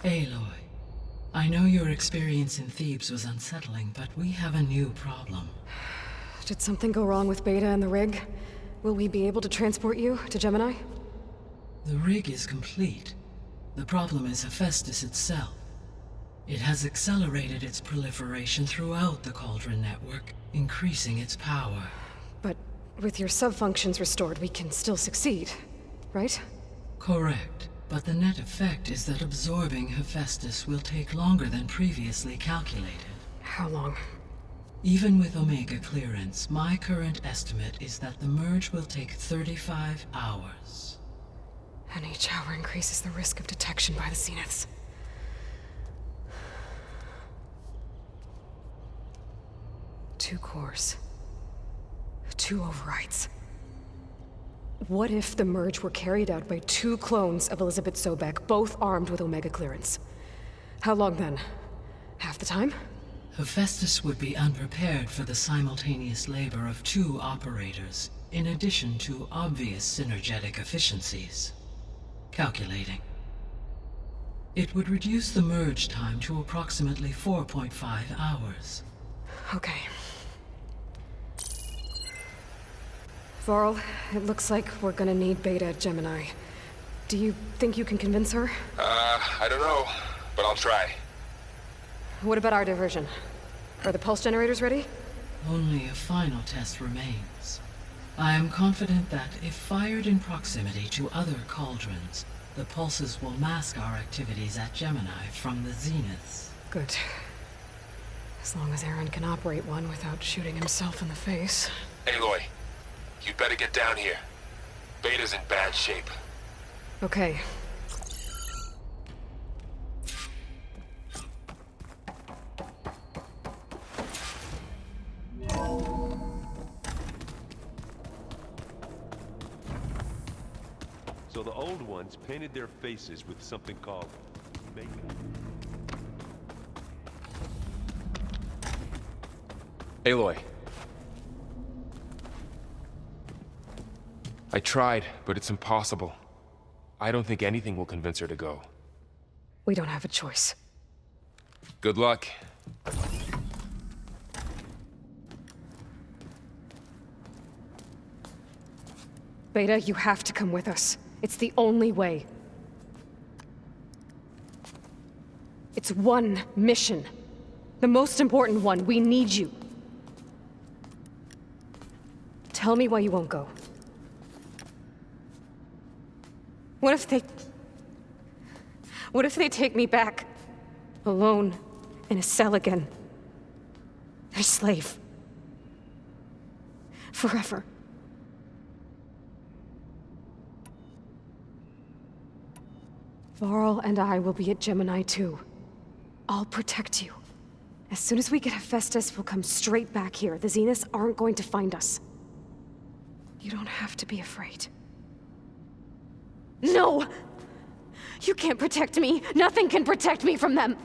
Aloy, I know your experience in Thebes was unsettling, but we have a new problem. Did something go wrong with Beta and the rig? Will we be able to transport you to Gemini? The rig is complete. The problem is Hephaestus itself. It has accelerated its proliferation throughout the Cauldron network, increasing its power. But with your sub-functions restored, we can still succeed, right? Correct. But the net effect is that absorbing Hephaestus will take longer than previously calculated. How long? Even with Omega clearance, my current estimate is that the merge will take 35 hours. And each hour increases the risk of detection by the Zeniths. Two cores. Two overrides. What if the merge were carried out by two clones of Elizabeth Sobek, both armed with Omega clearance? How long then? Half the time? Hephaestus would be unprepared for the simultaneous labor of two operators, in addition to obvious synergetic efficiencies. Calculating. It would reduce the merge time to approximately 4.5 hours. Okay. Varl, it looks like we're gonna need Beta at Gemini. Do you think you can convince her? I don't know, but I'll try. What about our diversion? Are the pulse generators ready? Only a final test remains. I am confident that if fired in proximity to other cauldrons, the pulses will mask our activities at Gemini from the Zeniths. Good. As long as Aaron can operate one without shooting himself in the face. Aloy, you better get down here. Beta's in bad shape. Okay. So the old ones painted their faces with something called makeup. Aloy. I tried, but it's impossible. I don't think anything will convince her to go. We don't have a choice. Good luck. Beta, you have to come with us. It's the only way. It's one mission. The most important one. We need you. Tell me why you won't go. What if they take me back? Alone, in a cell again. A slave. Forever. Varl and I will be at Gemini too. I'll protect you. As soon as we get Hephaestus, we'll come straight back here. The Zeniths aren't going to find us. You don't have to be afraid. No! You can't protect me. Nothing can protect me from them.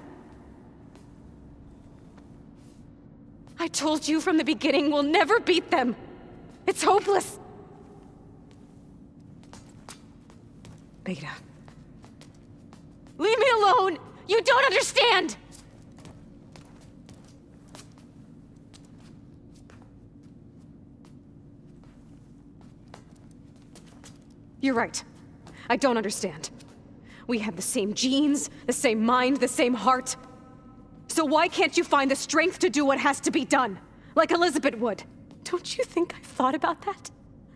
I told you from the beginning, we'll never beat them. It's hopeless. Beta. Leave me alone! You don't understand! You're right. I don't understand. We have the same genes, the same mind, the same heart. So why can't you find the strength to do what has to be done? Like Elizabeth would. Don't you think I've thought about that?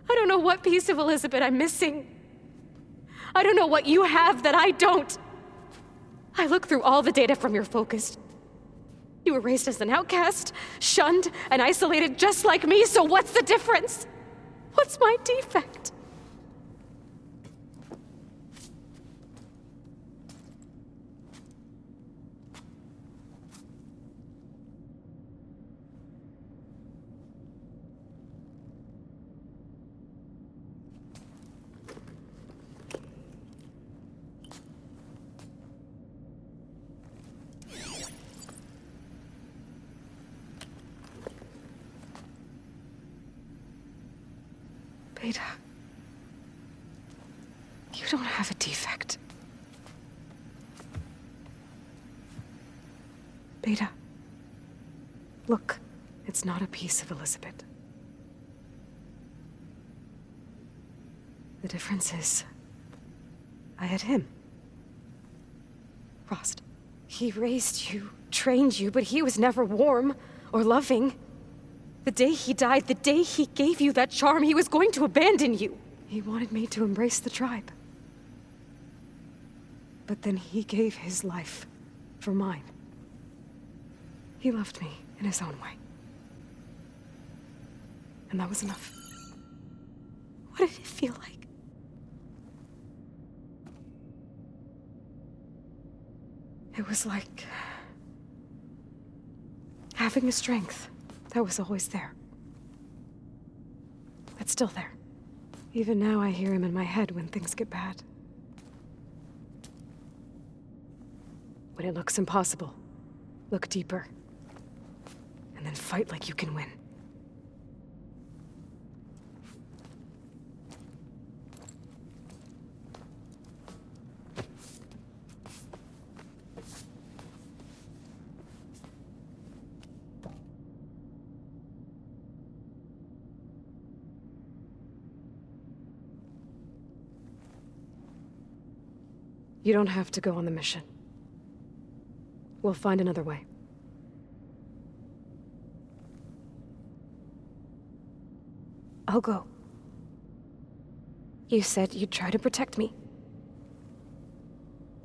I don't know what piece of Elizabeth I'm missing. I don't know what you have that I don't. I look through all the data from your focus. You were raised as an outcast, shunned, and isolated just like me, so what's the difference? What's my defect? Beta, you don't have a defect. Beta. Look, it's not a piece of Elizabeth. The difference is, I had him. Frost. He raised you, trained you, but he was never warm or loving. The day he died, the day he gave you that charm, he was going to abandon you. He wanted me to embrace the tribe. But then he gave his life for mine. He loved me in his own way. And that was enough. What did it feel like? It was like having a strength that was always there. That's still there. Even now I hear him in my head when things get bad. When it looks impossible, look deeper. And then fight like you can win. You don't have to go on the mission. We'll find another way. I'll go. You said you'd try to protect me.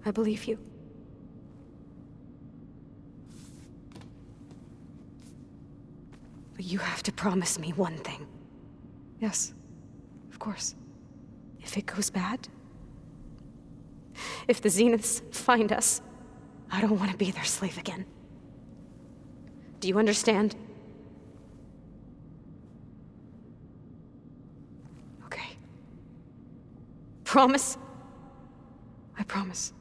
I believe you. But you have to promise me one thing. Yes, of course. If it goes bad, if the Zeniths find us, I don't want to be their slave again. Do you understand? Okay. Promise? I promise.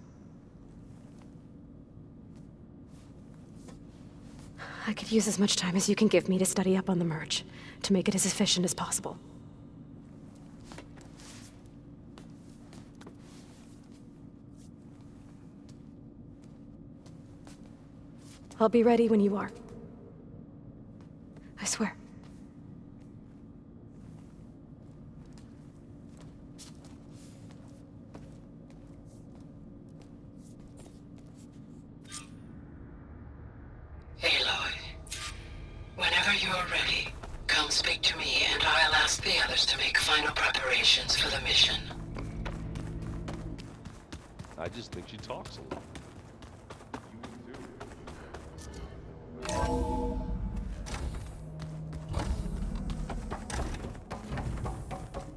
I could use as much time as you can give me to study up on the merge, to make it as efficient as possible. I'll be ready when you are. I swear. Aloy, whenever you're ready, come speak to me and I'll ask the others to make final preparations for the mission. I just think she talks a lot.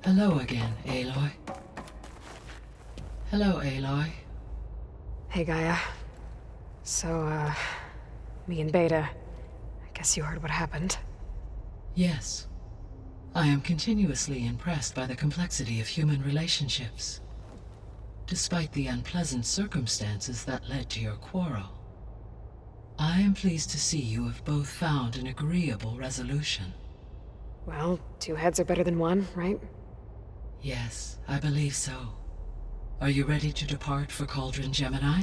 Hello again, Aloy. Hello, Aloy. Hey, Gaia. So, me and Beta, I guess you heard what happened. Yes. I am continuously impressed by the complexity of human relationships. Despite the unpleasant circumstances that led to your quarrel, I am pleased to see you have both found an agreeable resolution. Well, two heads are better than one, right? Yes, I believe so. Are you ready to depart for Cauldron Gemini?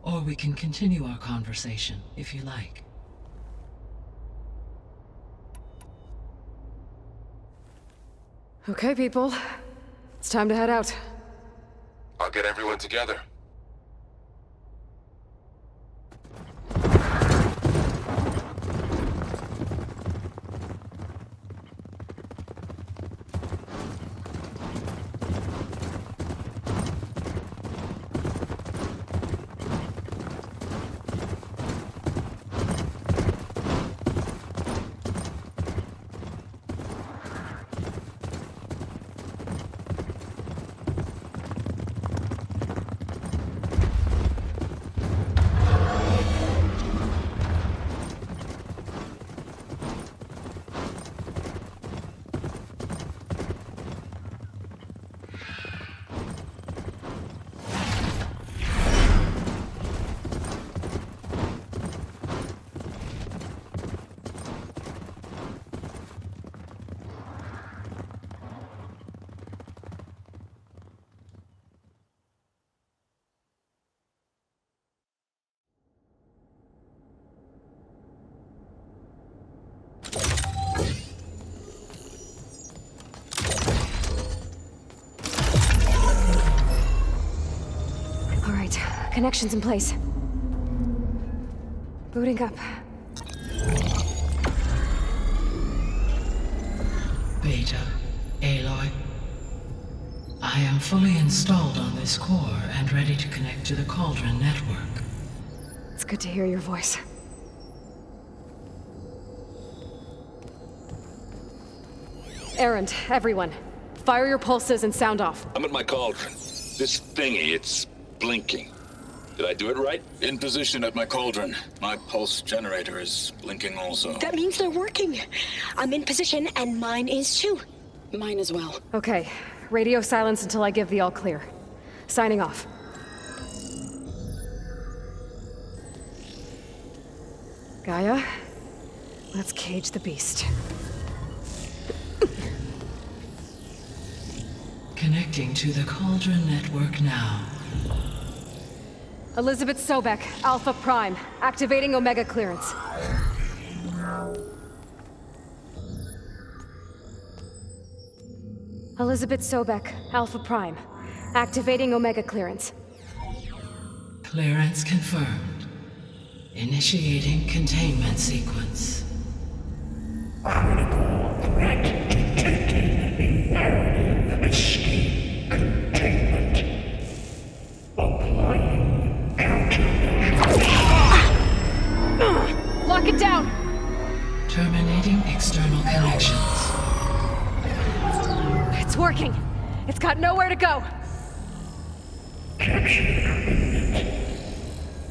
Or we can continue our conversation, if you like. Okay, people. It's time to head out. I'll get everyone together. Connection's in place. Booting up. Beta, Aloy. I am fully installed on this core and ready to connect to the Cauldron network. It's good to hear your voice. Errand, everyone. Fire your pulses and sound off. I'm at my cauldron. This thingy, it's blinking. Did I do it right? In position at my cauldron. My pulse generator is blinking also. That means they're working. I'm in position, and mine is too. Mine as well. Okay. Radio silence until I give the all clear. Signing off. Gaia, let's cage the beast. Connecting to the Cauldron network now. Elizabeth Sobek, Alpha Prime, activating Omega clearance. Elizabeth Sobek, Alpha Prime, activating Omega clearance. Clearance confirmed. Initiating containment sequence. Critical threat detected. Imperative escape containment. Applying countermeasures. Lock it down! Terminating external connections. It's working. It's got nowhere to go. Capture complete.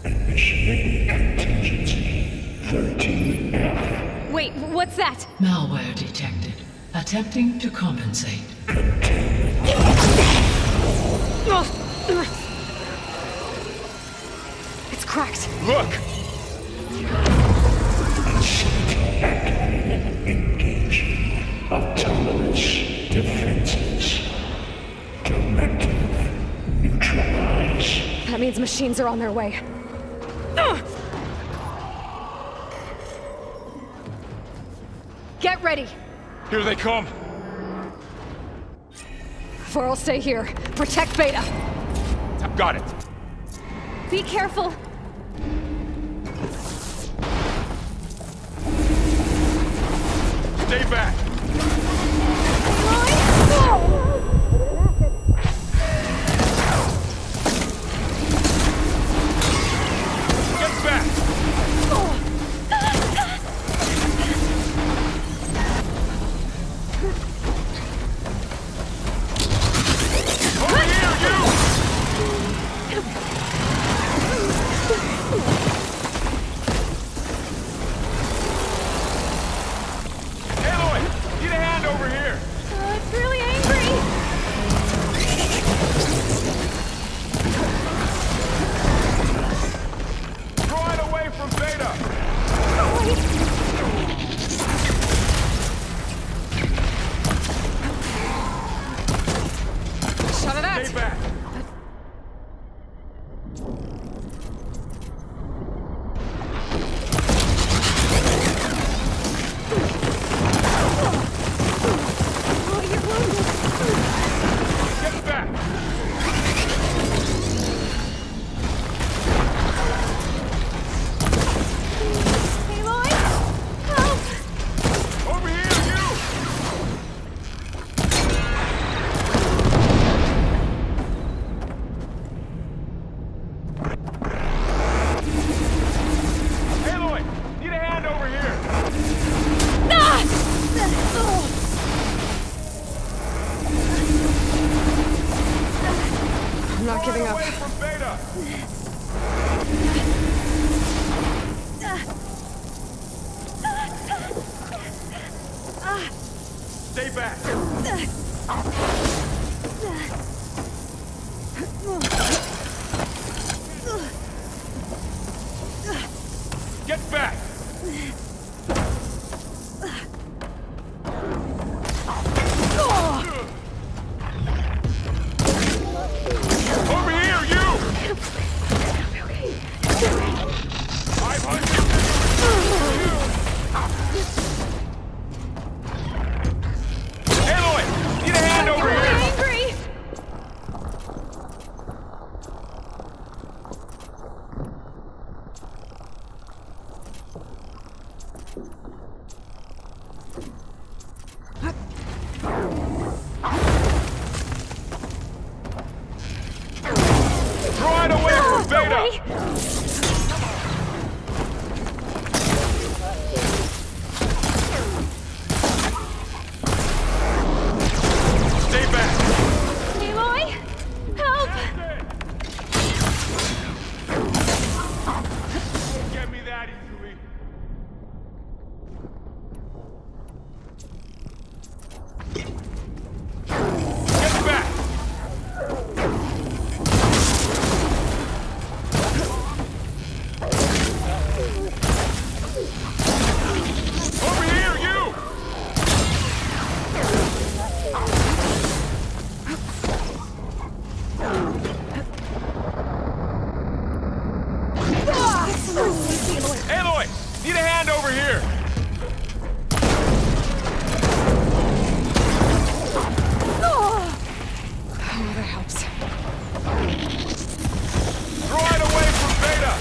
Initiating contingency 13F. Wait, what's that? Malware detected. Attempting to compensate. It's cracked. Look! Engaging autonomous defenses. Directive neutralize. That means machines are on their way. Get ready! Here they come! I'll stay here. Protect Beta. I've got it! Be careful! Stay back! Get back! Over here, you! Aloy! Need a hand over here! It's really angry! Aloy! Need a hand over here! Oh, that helps. Right away from Beta!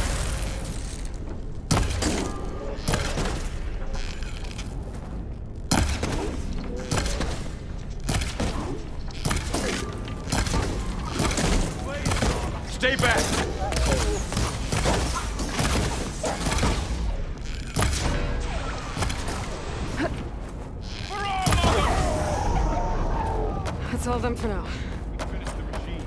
Stay back! That's all of them for now. Finish the machines.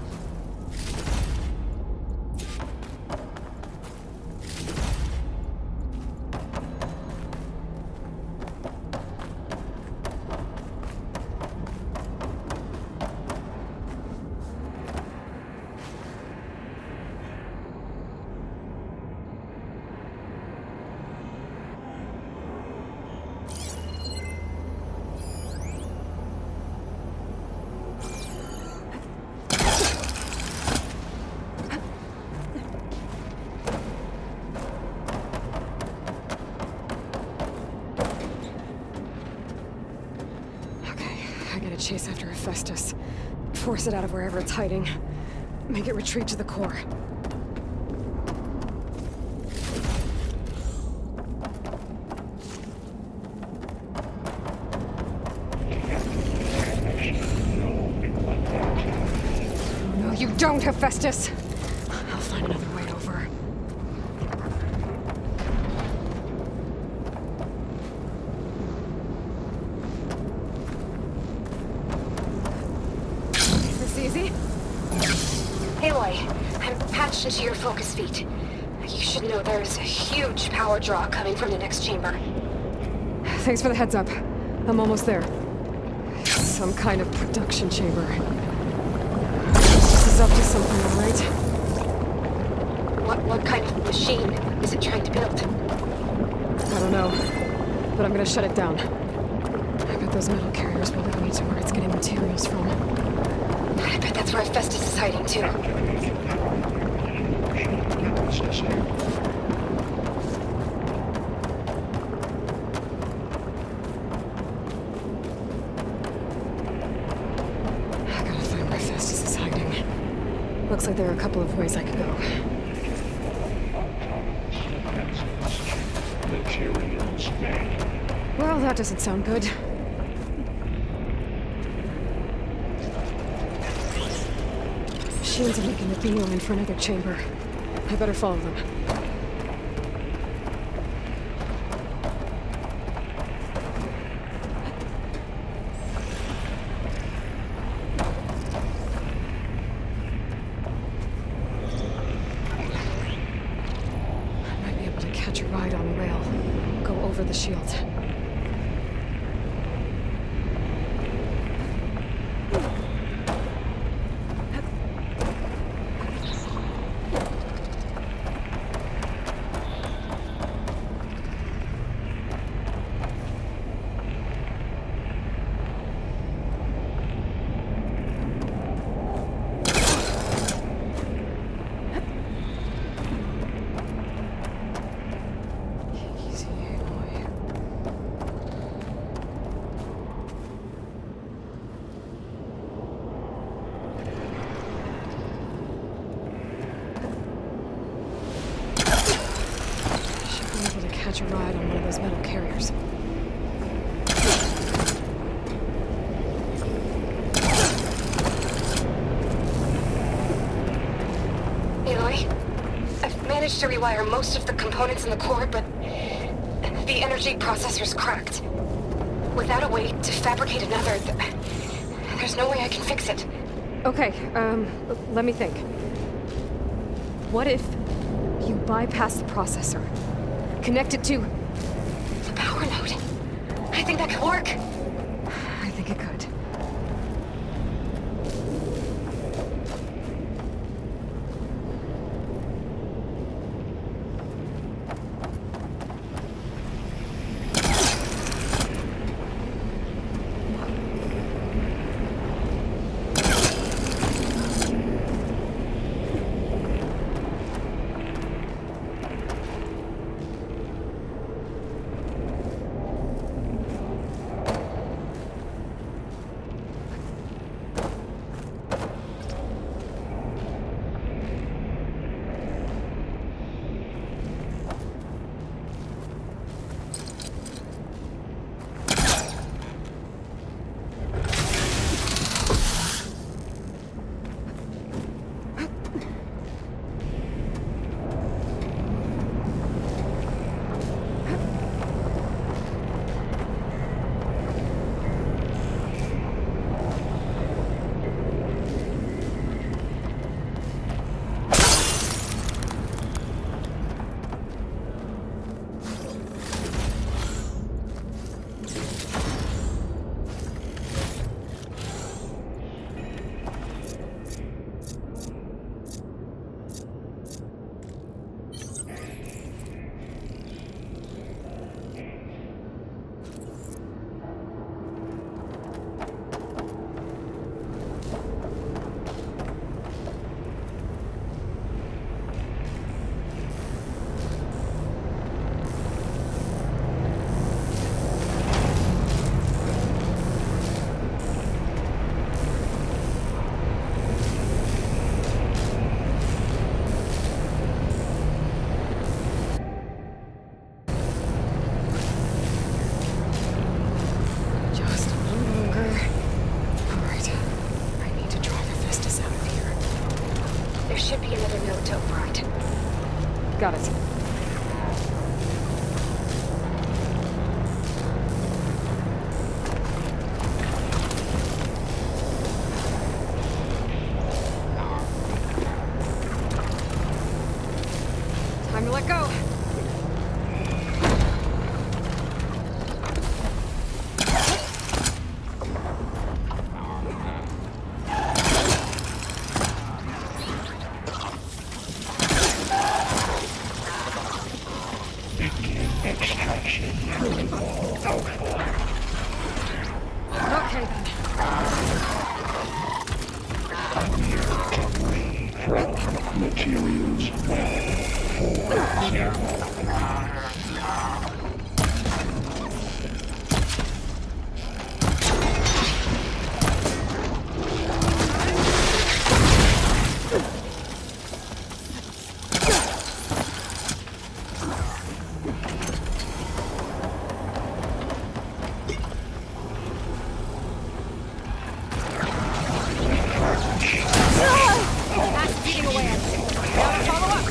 Chase after Hephaestus. Force it out of wherever it's hiding. Make it retreat to the core. No, you don't, Hephaestus! I'll find another way over. Easy? Aloy, I'm patched into your focus feed. You should know there's a huge power draw coming from the next chamber. Thanks for the heads up. I'm almost there. Some kind of production chamber. This is up to something, all right? What kind of machine is it trying to build? I don't know, but I'm gonna shut it down. I bet those metal carriers will lead me to where it's getting materials from. I bet that's where Hephaestus is hiding, too. I gotta find where Hephaestus is hiding. Looks like there are a couple of ways I could go. Materials made. Well, that doesn't sound good. Machines are making a beeline for another chamber. I better follow them. I might be able to catch a ride on a rail. Go over the shield. Catch a ride on one of those metal carriers. Aloy, I've managed to rewire most of the components in the core, but the energy processor's cracked. Without a way to fabricate another, there's no way I can fix it. Okay, let me think. What if you bypass the processor? Connect it to The power node. I think that could work. I think it could. Got it. Time to let go. Extraction protocol alpha. Okay then. I'm here to read from materials well 4-0. That's eating away at me. Gotta follow up.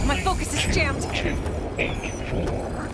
My focus is jammed. 284.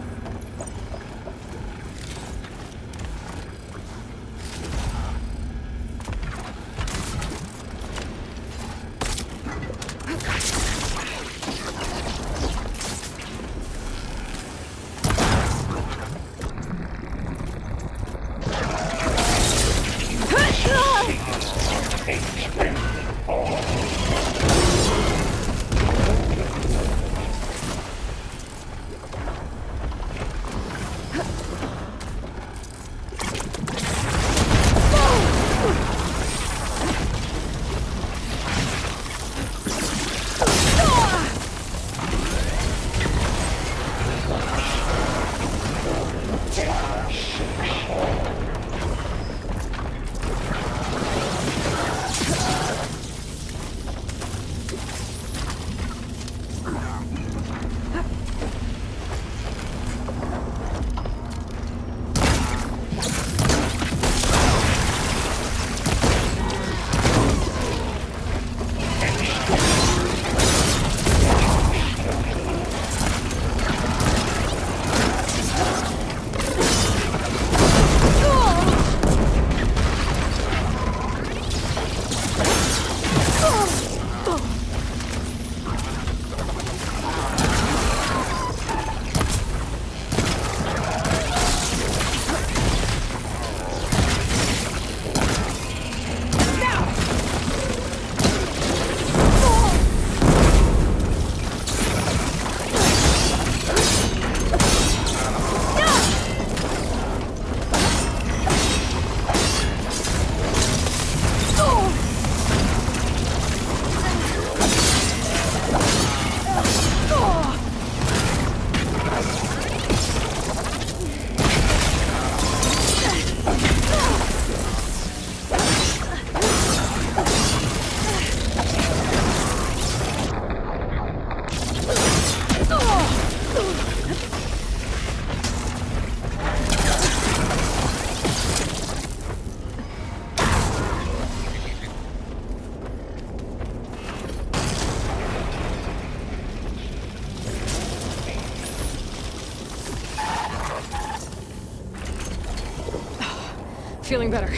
Feeling better.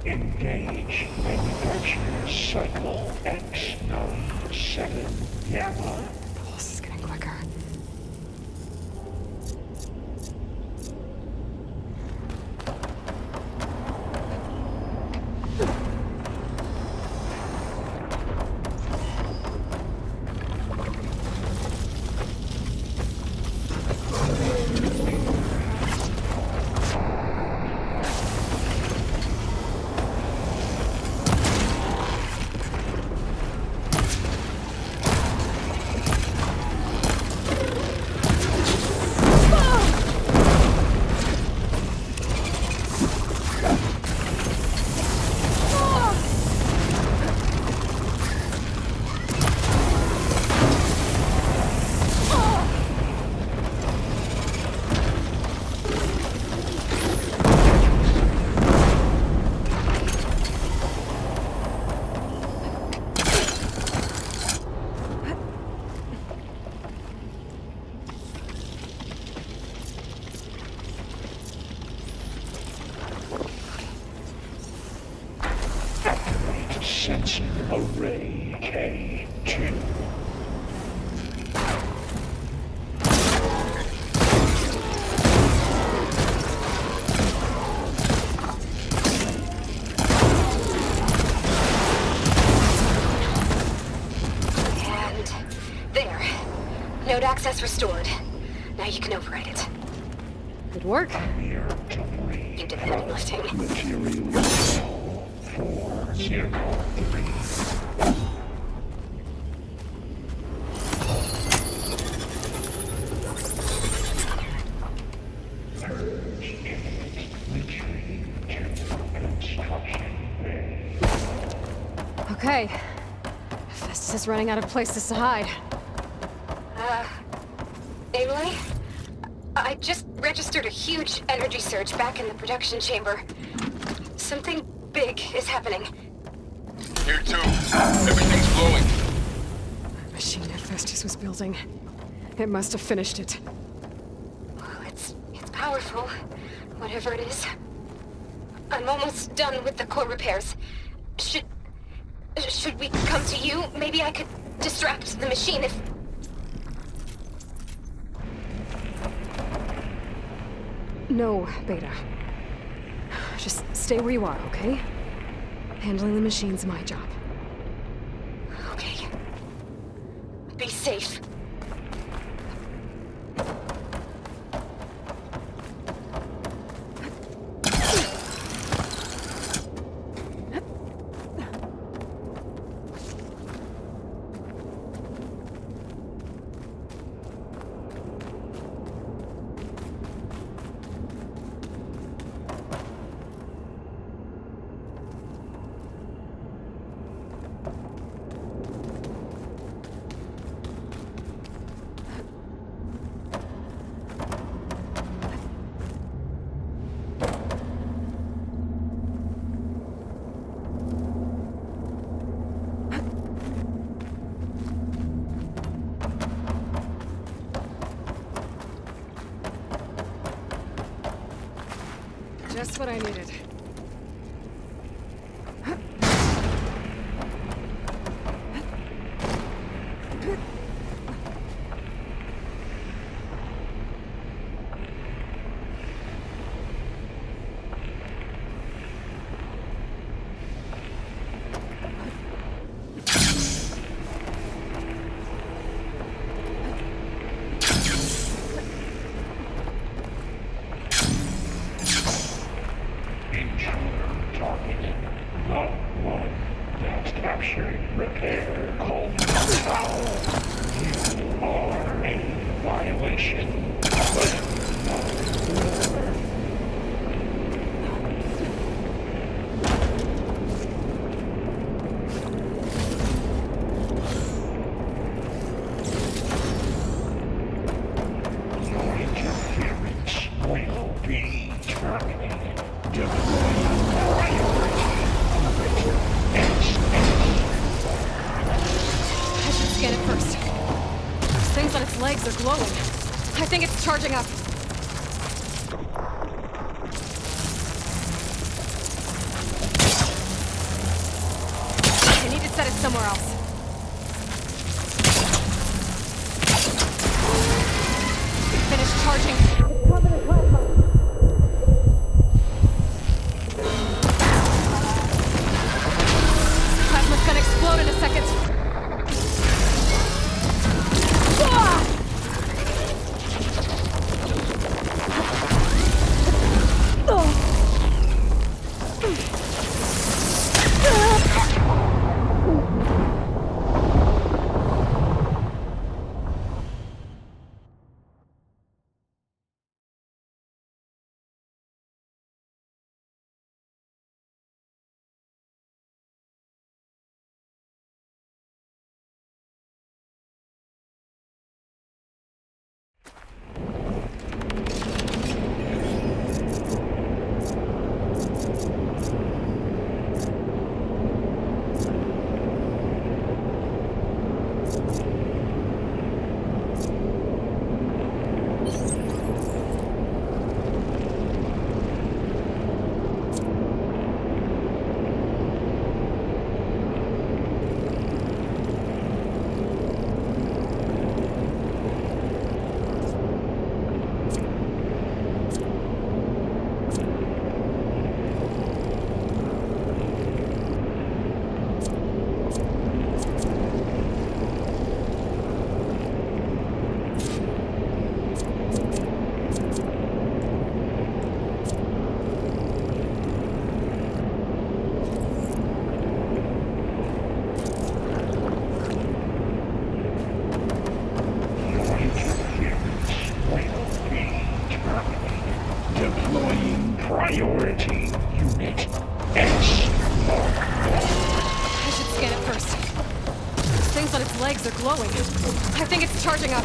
Engage manufacturer's cycle X97 Gamma. This is getting quicker. Sensor Array K2. And there. Node access restored. Now you can override it. Good work. Mere debris. You did the heavy lifting. Material 403. Okay. Festus is running out of places to hide. Aloy? I just registered a huge energy surge back in the production chamber. Something big is happening. Here too. Everything's glowing. Machine Hephaestus was building. It must have finished it. Oh, it's powerful, whatever it is. I'm almost done with the core repairs. Should we come to you? Maybe I could distract the machine if... No, Beta. Just stay where you are, okay? Handling the machine's my job. Okay. Be safe. Just what I needed. They're glowing. I think it's charging up. I need to set it somewhere else. Finish charging. Plasma's gonna explode in a second. Priority Unit X. I should scan it first. Those things on its legs are glowing. I think it's charging up.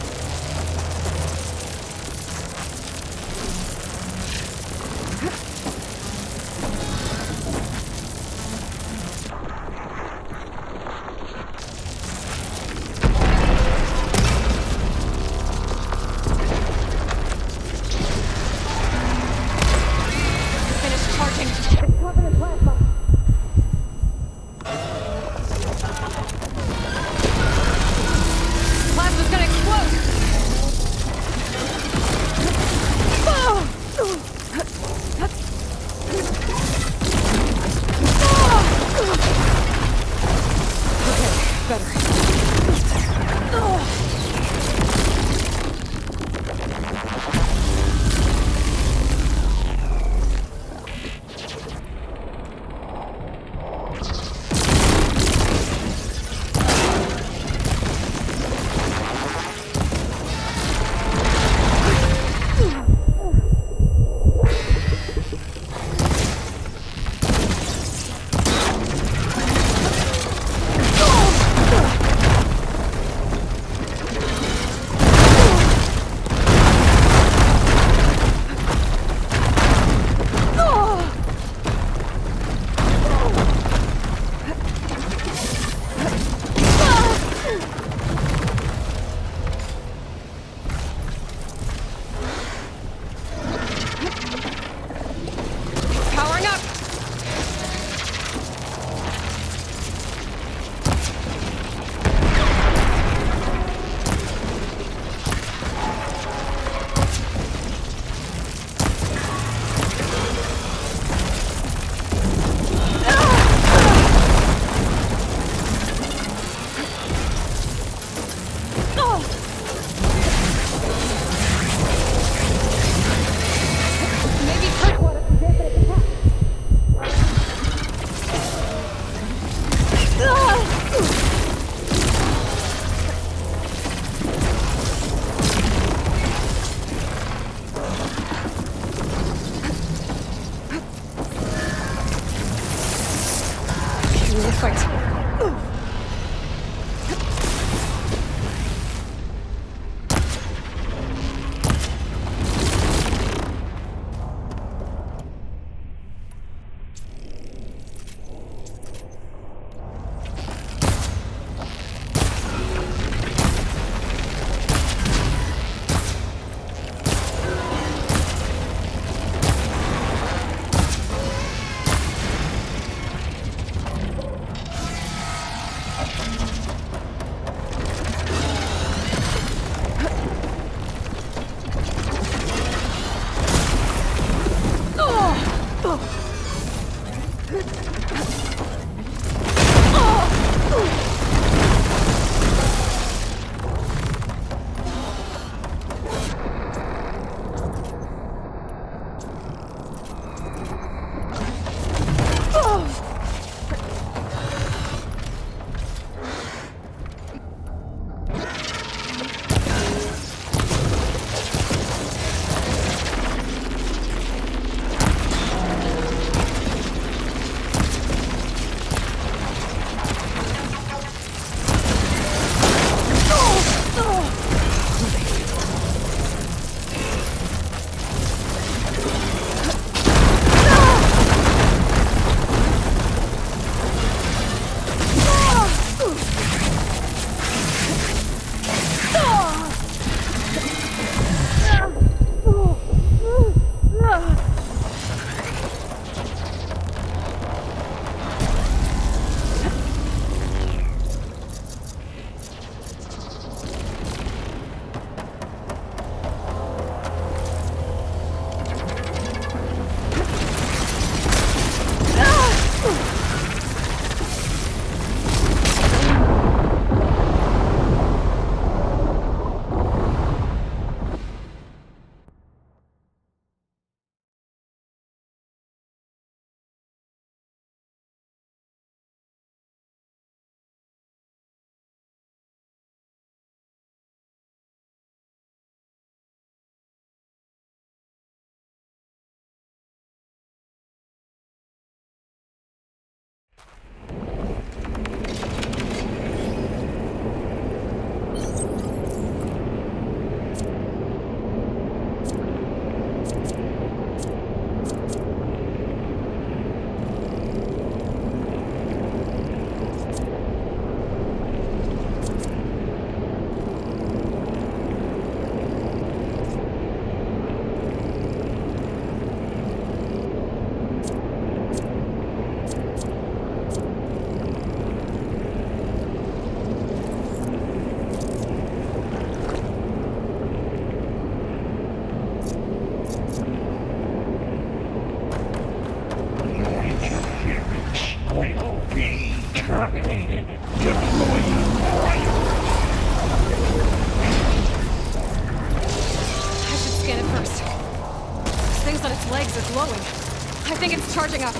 think it's charging up.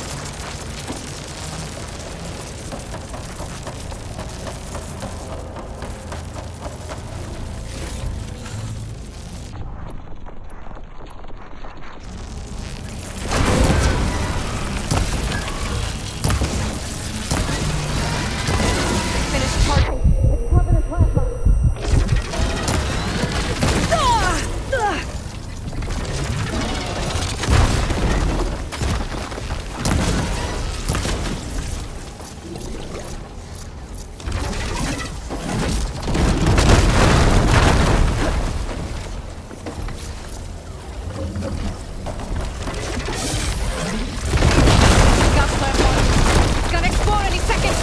Finished charging. It's covered in plasma. Got slammed on. It's gonna explode any second.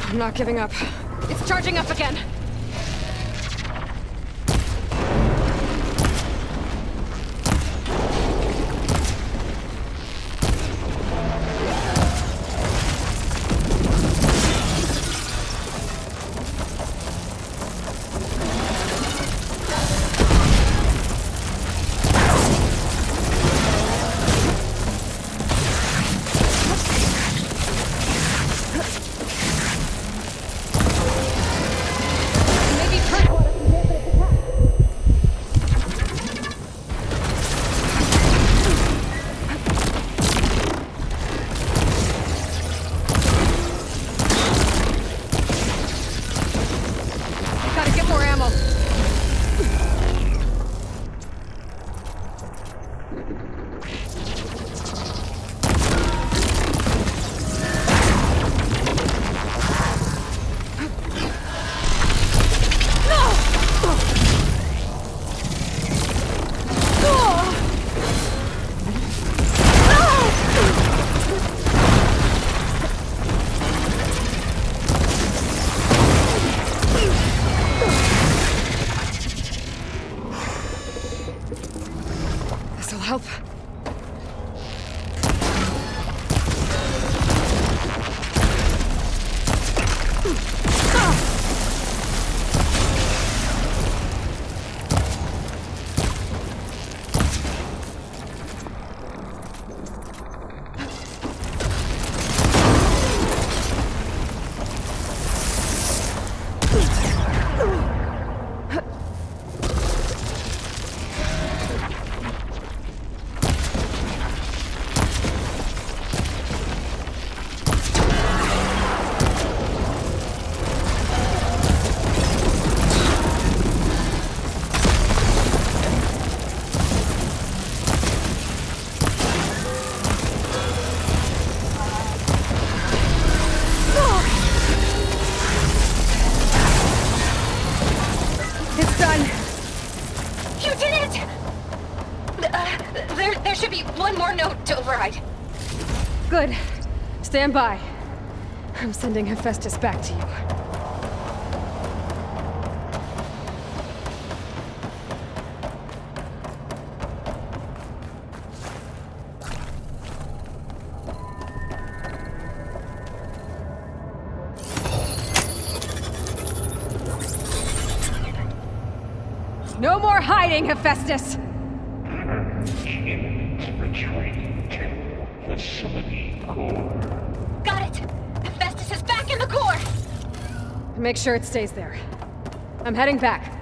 I'm not giving up. It's charging up again. Maybe turn water can dampen its attack. Gotta get more ammo. This'll help. It's done. You did it! There should be one more note to override. Good. Stand by. I'm sending Hephaestus back to you. No more hiding, Hephaestus! Humans retreating to facility core. Got it! Hephaestus is back in the core! Make sure it stays there. I'm heading back.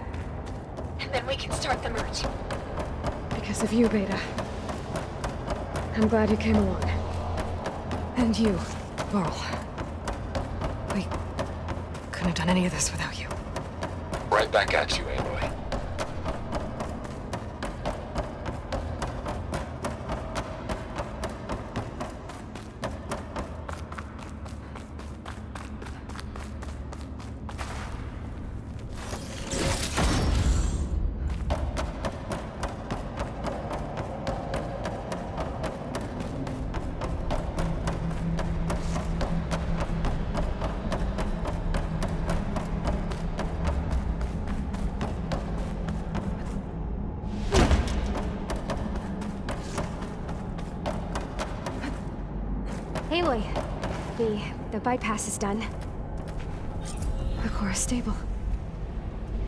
And then we can start the merge. Because of you, Beta. I'm glad you came along. And you, Varl. Couldn't have done any of this without you. Right back at you, Aloy. Aloy, the bypass is done. The core is stable.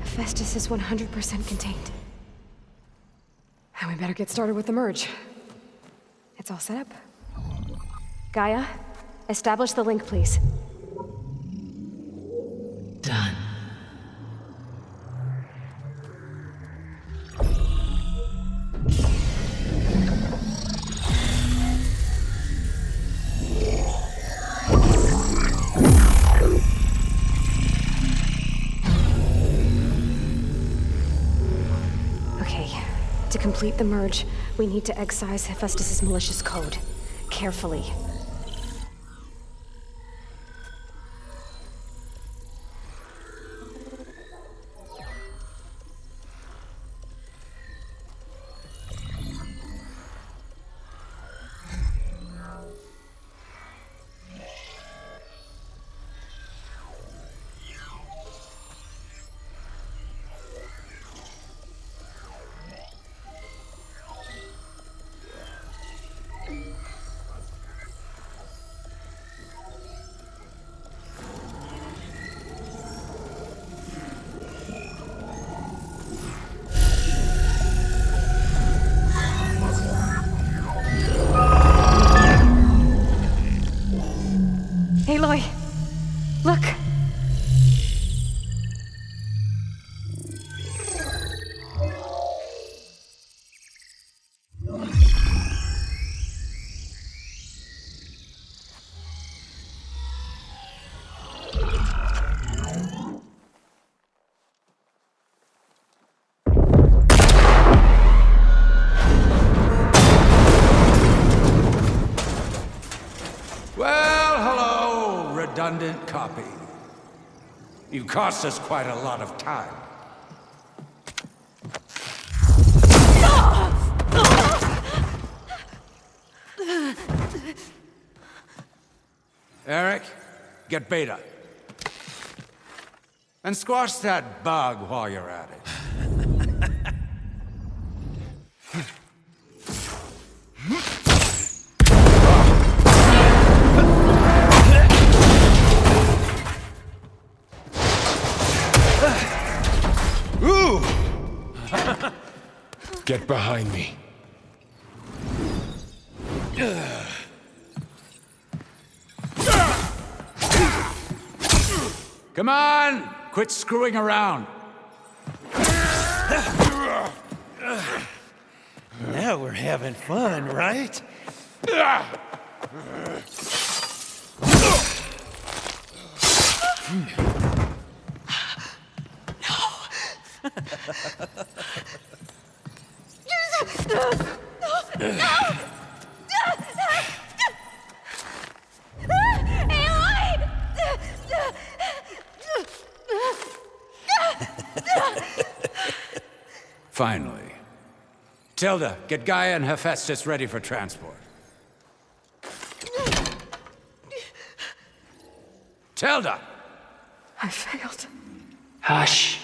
Hephaestus is 100% contained. And we better get started with the merge. It's all set up. Gaia, establish the link, please. Done. To complete the merge, we need to excise Hephaestus' malicious code. Carefully. Aloy, look. Redundant copy. You've cost us quite a lot of time. Eric, get Beta. And squash that bug while you're at it. Get behind me. Come on! Quit screwing around. Now we're having fun, right? Finally. Tilda, get Gaia and Hephaestus ready for transport. Tilda! I failed. Hush.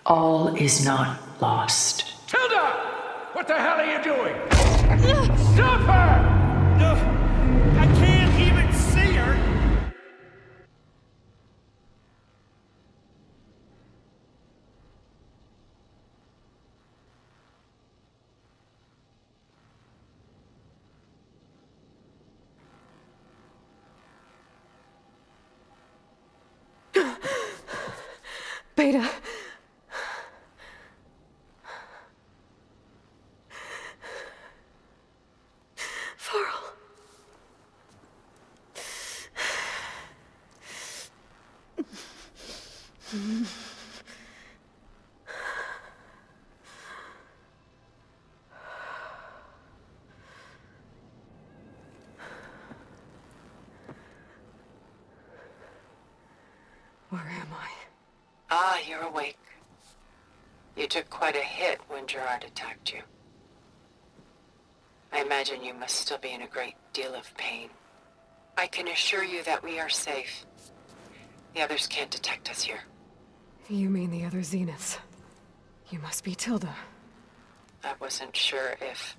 All is not lost. Tilda! What the hell are you doing? Stop her! I can't even see her! Beta. Farrell. Where am I? Ah, you're awake. You took quite a hit when Gerard attacked you. I imagine you must still be in a great deal of pain. I can assure you that we are safe. The others can't detect us here. You mean the other Zeniths? You must be Tilda. I wasn't sure if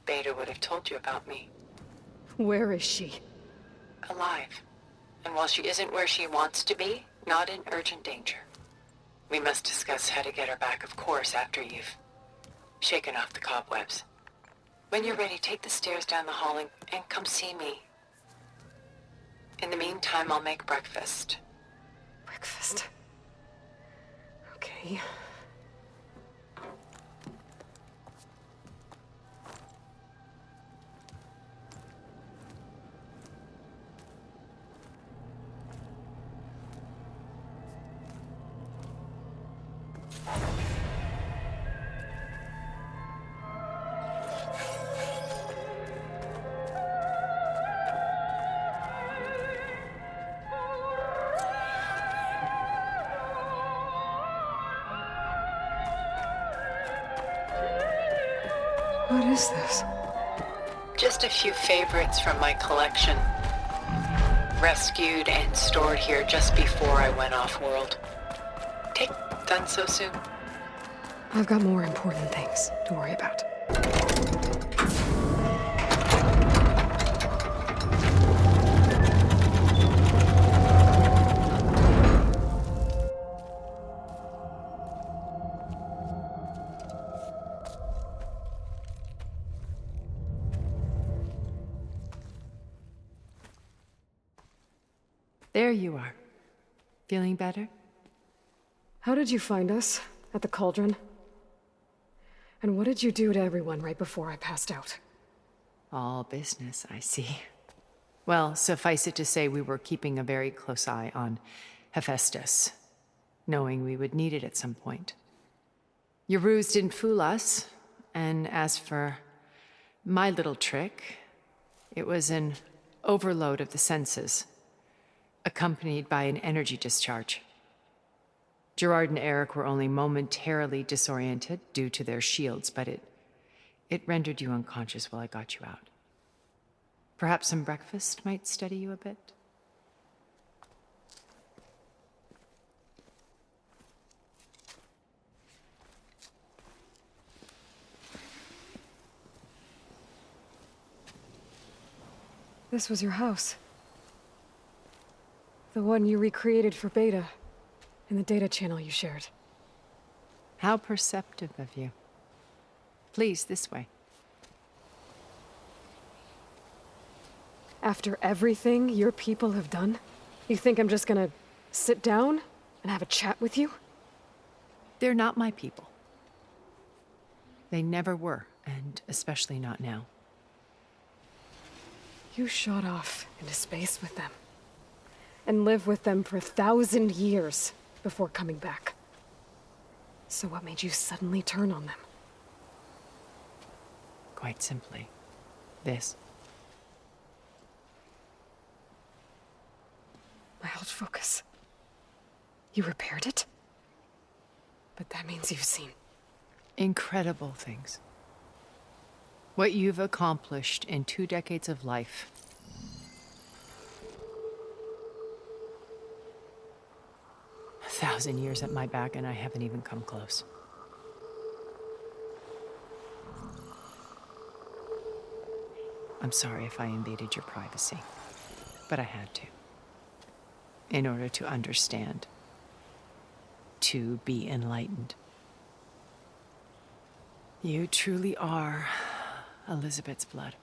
Beta would have told you about me. Where is she? Alive. And while she isn't where she wants to be, not in urgent danger. We must discuss how to get her back, of course, after you've shaken off the cobwebs. When you're ready, take the stairs down the hall and come see me. In the meantime, I'll make breakfast. Breakfast. Okay. What is this? Just a few favorites from my collection. Rescued and stored here just before I went off-world. Take done so soon? I've got more important things to worry about. There you are. Feeling better? How did you find us? At the cauldron? And what did you do to everyone right before I passed out? All business, I see. Well, suffice it to say we were keeping a very close eye on Hephaestus, knowing we would need it at some point. Your ruse didn't fool us, and as for my little trick, it was an overload of the senses, accompanied by an energy discharge. Gerard and Eric were only momentarily disoriented due to their shields, but it rendered you unconscious while I got you out. Perhaps some breakfast might steady you a bit? This was your house. The one you recreated for Beta, in the data channel you shared. How perceptive of you. Please, this way. After everything your people have done, you think I'm just gonna sit down and have a chat with you? They're not my people. They never were, and especially not now. You shot off into space with them, and lived with them for 1,000 years before coming back. So what made you suddenly turn on them? Quite simply, this. My old focus. You repaired it? But that means you've seen incredible things. What you've accomplished in 2 decades of life. A 1,000 years at my back, and I haven't even come close. I'm sorry if I invaded your privacy, but I had to. In order to understand. To be enlightened. You truly are Elizabeth's blood.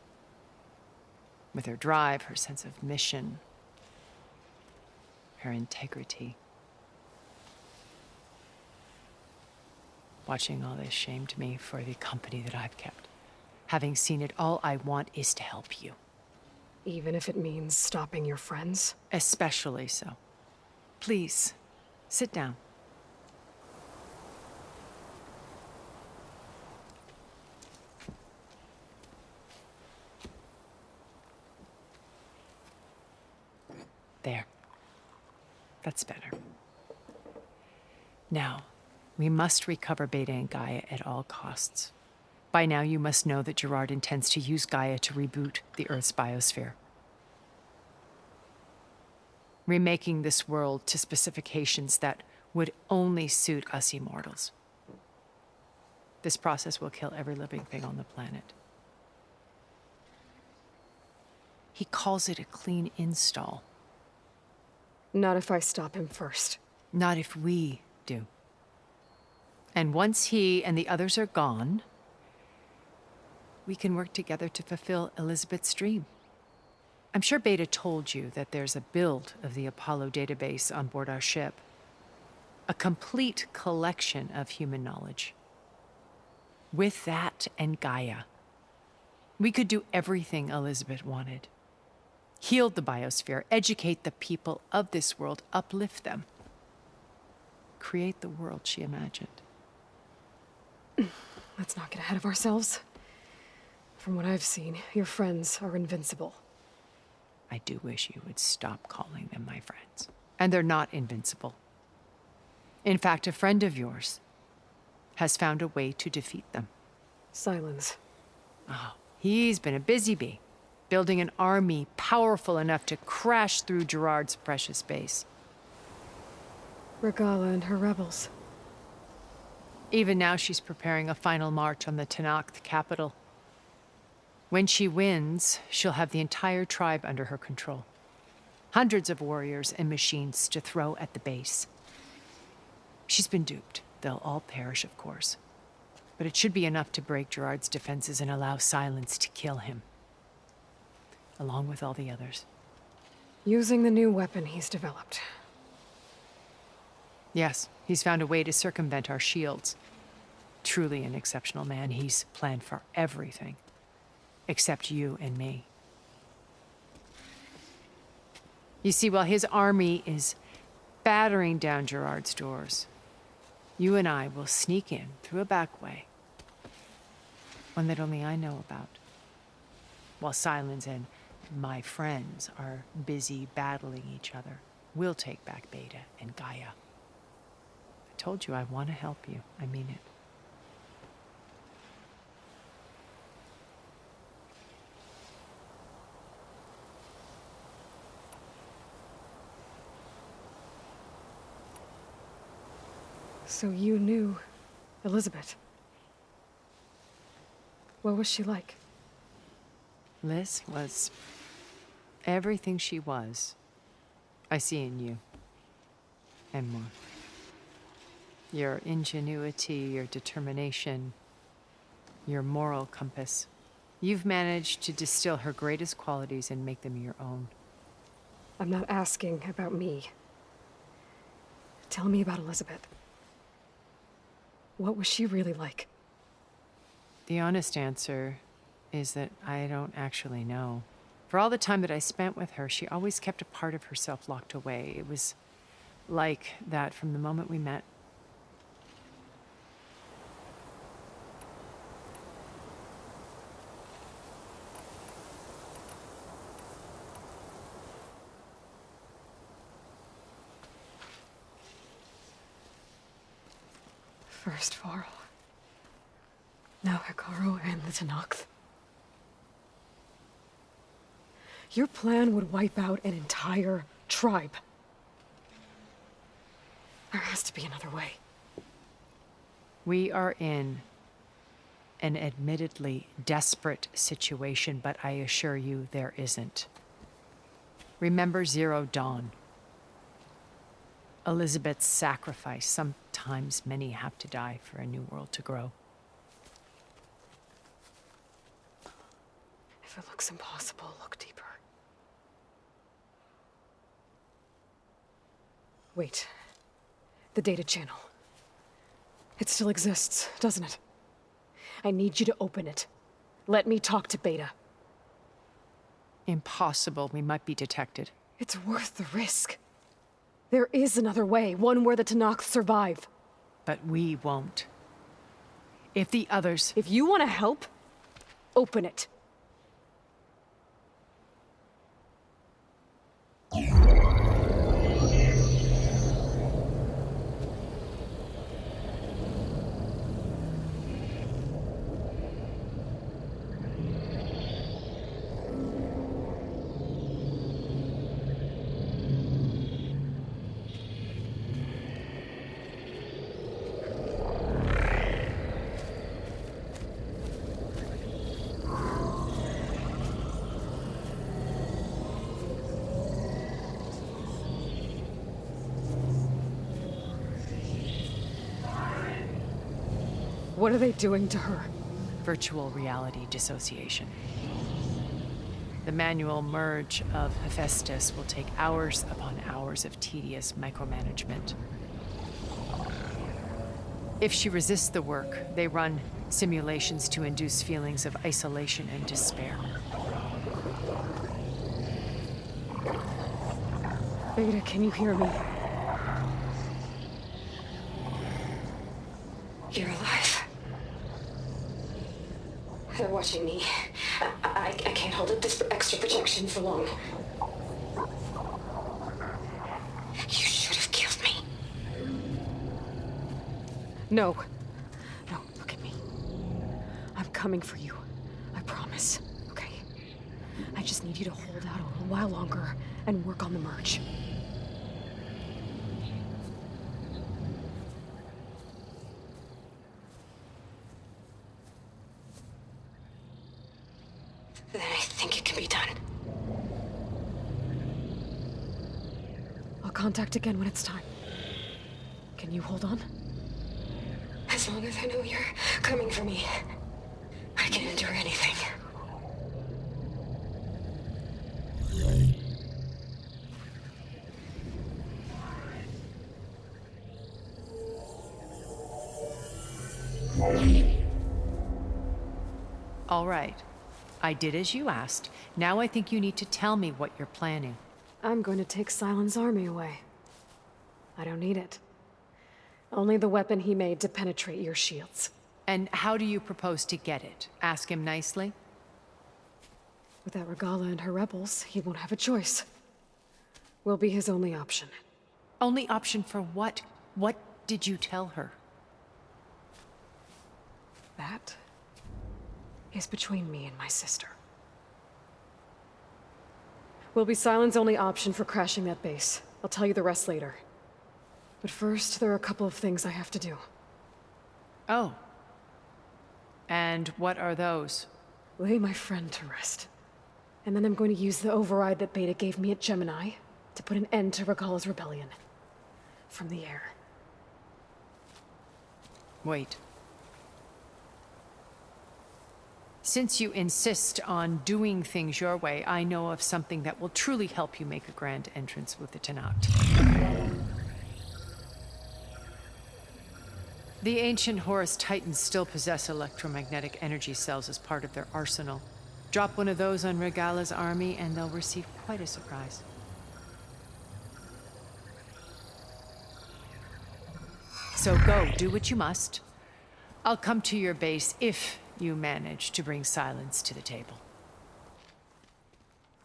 With her drive, her sense of mission, her integrity. Watching all this shamed me for the company that I've kept. Having seen it, all I want is to help you. even if it means stopping your friends? Especially so. Please, Sit down. There. That's better. Now, we must recover Beta and Gaia at all costs. By now, you must know that Gerard intends to use Gaia to reboot the Earth's biosphere, remaking this world to specifications that would only suit us immortals. This process will kill every living thing on the planet. He calls it a clean install. Not if I stop him first. Not if we do. And once he and the others are gone, we can work together to fulfill Elizabeth's dream. I'm sure Beta told you that there's a build of the Apollo database on board our ship. A complete collection of human knowledge. With that and Gaia, we could do everything Elizabeth wanted. Heal the biosphere, educate the people of this world, uplift them. Create the world she imagined. Let's not get ahead of ourselves. From what I've seen, your friends are invincible. I do wish you would stop calling them my friends. And they're not invincible. In fact, a friend of yours has found a way to defeat them. Silence. Oh, he's been a busy bee, building an army powerful enough to crash through Gerard's precious base. Regala and her rebels. Even now, she's preparing a final march on the Tenakth capital. When she wins, she'll have the entire tribe under her control. Hundreds of warriors and machines to throw at the base. She's been duped. They'll all perish, of course. But it should be enough to break Gerard's defenses and allow Silence to kill him. Along with all the others. Using the new weapon he's developed. Yes, he's found a way to circumvent our shields. Truly an exceptional man. He's planned for everything. Except you and me. You see, while his army is battering down Gerard's doors, you and I will sneak in through a back way. One that only I know about. While Silence and my friends are busy battling each other, we'll take back Beta and Gaia. I told you I want to help you. I mean it. So you knew Elizabeth. What was she like? Liz was everything she was. I see in you. And more. Your ingenuity, your determination, your moral compass. You've managed to distill her greatest qualities and make them your own. I'm not asking about me. Tell me about Elizabeth. What was she really like? The honest answer is that I don't actually know. For all the time that I spent with her, she always kept a part of herself locked away. It was like that from the moment we met. First Varl. Now Hikaru and the Tenakth. Your plan would wipe out an entire tribe. There has to be another way. We are in an admittedly desperate situation, but I assure you there isn't. Remember Zero Dawn. Elizabeth's sacrifice. Sometimes many have to die for a new world to grow. If it looks impossible, look deeper. Wait. The data channel. It still exists, doesn't it? I need you to open it. Let me talk to Beta. Impossible. We might be detected. It's worth the risk. There is another way, one where the Tanakh survive. But we won't. If the others... If you want to help, open it. What are they doing to her? Virtual reality dissociation. The manual merge of Hephaestus will take hours upon hours of tedious micromanagement. If she resists the work, they run simulations to induce feelings of isolation and despair. Beta, can you hear me? You're alive. They're watching me. I can't hold up this extra protection for long. You should have killed me. No. No, look at me. I'm coming for you. I promise, okay? I just need you to hold out a little while longer and work on the merge. Then I think it can be done. I'll contact again when it's time. Can you hold on? As long as I know you're coming for me, I can endure anything. All right. I did as you asked. Now I think you need to tell me what you're planning. I'm going to take Silent's army away. I don't need it. Only the weapon he made to penetrate your shields. And how do you propose to get it? Ask him nicely? Without Regala and her rebels, he won't have a choice. We'll be his only option. Only option for what? What did you tell her? That is between me and my sister. Will be Silent's only option for crashing that base. I'll tell you the rest later. But first, there are a couple of things I have to do. Oh. And what are those? Lay my friend to rest. And then I'm going to use the override that Beta gave me at Gemini to put an end to Regala's rebellion. From the air. Wait. Since you insist on doing things your way, I know of something that will truly help you make a grand entrance with the Tanakh. The ancient Horus Titans still possess electromagnetic energy cells as part of their arsenal. Drop one of those on Regala's army and they'll receive quite a surprise. So go, do what you must. I'll come to your base if you manage to bring silence to the table.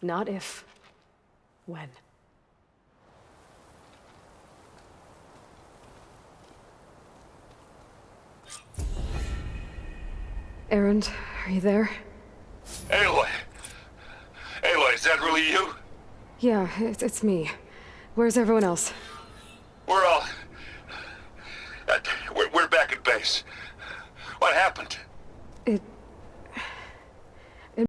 Not if. When. Erend, are you there? Aloy! Aloy, is that really you? Yeah, it's me. Where's everyone else? We're all... we're back at base. What happened? It